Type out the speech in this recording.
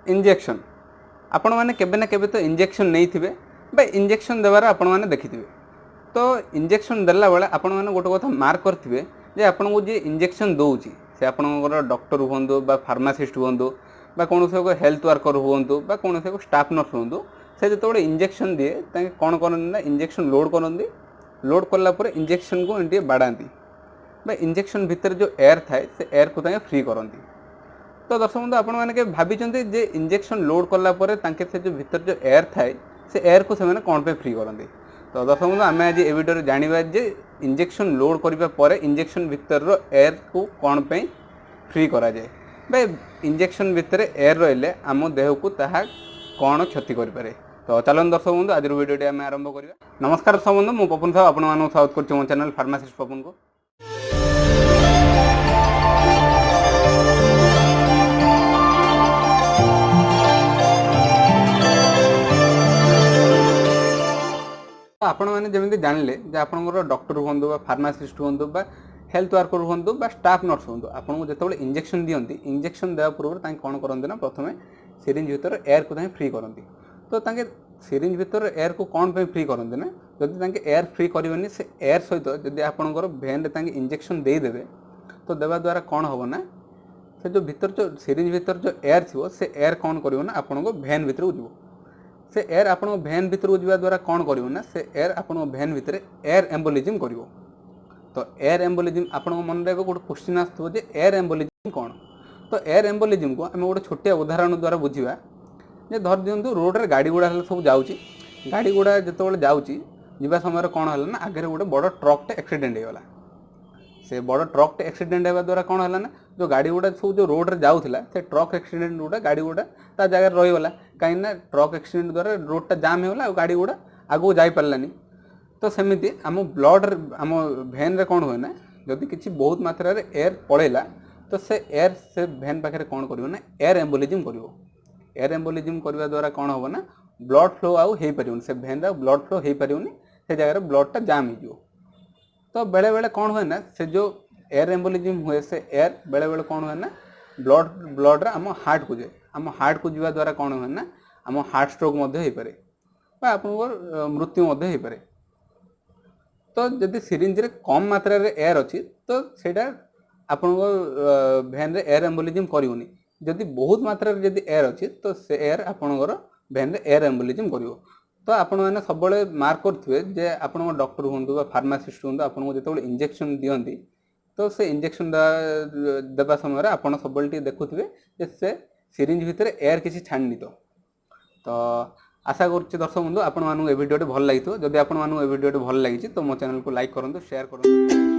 Injection आपण मैंने केबे ना केबे तो इंजेक्शन नहीं थिबे बा इंजेक्शन देवार आपण मैंने देखिथिबे। तो इंजेक्शन देला बेले आपण मैंने गोटे कथा मार्क करथिबे जे आपण को जे इंजेक्शन दउची से आपणकर डॉक्टर हुंदु बा फार्मासिस्ट हुंदु बा कौन से हेल्थ वर्कर हुंदु बा कौन से स्टाफ नर्स हुंदु से जो इंजेक्शन दिए ताके कौन करन ना इंजेक्शन लोड करन लोड कला पर इंजेक्शन को एंटी बाड़ाती बा इंजेक्शन भितर जो एयर थाए से एयर को ताके फ्री करती। तो दर्शक बंधु आपण मैंने भाभी जे इंजेक्शन लोड कला से जो भीतर जो एयर थाए से एयर को से कौन पे फ्री करती। तो दर्शक बंधु आम आज ये वीडियो जाना जे इंजेक्शन लोड करने इंजेक्शन भितर एयर को कौन पे फ्री करा जाए बे इंजेक्शन भितर एयर रहिले आम देह को ताहा कौन क्षति करें। तो चलन दर्शक बंधु आज वीडियो आम आरंभ करवा। नमस्कार दर्शक बंधु मु पपुन साहब आपको स्वागत कर मो चैनल फार्मासिस्ट पपुन को। आपण मैंने जमी जानले आपंकर डॉक्टर हूँ फार्मासिस्ट हूँ हेल्थ वर्कर हूँ स्टाफ नर्स हूँ आपको जो इंजेक्शन दिखती इंजेक्शन देवा पूर्व कौन करते ना प्रथम सिरिंज भीतर एयर को फ्री करती। तो सिरिंज भीतर एयर को कौन पे फ्री करते ना जदि एयर फ्री करेंगे से एयर सहित जदि आपंकर भेन रे इंजेक्शन देदेवे तो देवा द्वारा कौन हम ना से जो भीतर जो सिरिंज भीतर जो एयर थी से एयर कौन कर आपण भेन भीतर जीव से एयर आपण भेन भीतर को जावा द्वारा कौन करिवो ना से एयर आपण भेन भीतर एयर एम्बोलिज्म करिवो। तो एयर एम्बोलिज्म आपण मन रे गोटे क्वेश्चन आसथो जे एयर एम्बोलिज्म कौन। तो एयर एम्बोलिज्म को आम गोटे छोटिया उदाहरण द्वारा बुझा जे धर दिंतु रोड रे गाड़ी गुड़ा सब जाऊँगी गाड़ी गुड़ा जो जाऊँगी जीवा समय कौन है ना आगे गोटे बड़ ट्रक एक्सीडेंट होगा से बड़ ट्रक एक्सीडेंट होगा द्वारा कौन है ना जो गाड़ी गुड़ा सब जो रोड रे जाऊला से ट्रक एक्सीडेंट गुड़ा गाड़ी गुड़ा ता जगह रहीगला कहीं ट्रक एक्सीडेंट द्वारा रोडटा जाम होगा गाड़ी गुड़ा आगू जापारानी। तो सेमती आम ब्लड आम भेन रे कौन हुए ना जदि किसी बहुत मात्रा रे एयर पड़ेगा तो से एयर से भेन पाखे कौन कर ना एयर एम्बोलिज्म कर। एयर एम्बोलिज्म करने द्वारा कौन हम ना ब्लड फ्लो आउ हो पार से भेन रे ब्लड फ्लो हो पार से जगह ब्लडटा जाम हो। तो बेले बेले कौन हुए ना से जो एयर एम्बोलिज्म हुए से एयर बेले बेले कौन हुए ना ब्लड रे आम हार्ट को जाए आम हार्ट को जीवा द्वारा कौन हुए ना आम हार्ट स्ट्रोक हो पारे आपन मृत्यु हो पारे। तो जदि सिरिंज रे कम मात्रा रे एयर अच्छी तो सेटा आपन भेन रे एयर एम्बोलिज्म करिवनी जदि बहुत मात्रा रे जदि एयर अच्छी तो से एयर आपनकर भेन रे एयर एम्बोलिज्म करिवो। तो आपण मैंने सब मार्क करेंगे जे आपण डॉक्टर हूँ फार्मासिस्ट हूँ आपको जो इंजेक्शन दिखती तो से इंजेक्शन देवा समय आप सब देखुए से सिरिंज भितर एयर किसी छाड़नी। तो आशा करुच्ची दर्शक बंधु आपण भिडियो भल लगी जदि आपण भिडियो भल लगी तो मो चैनल को लाइक करूँ शेयर करूँ।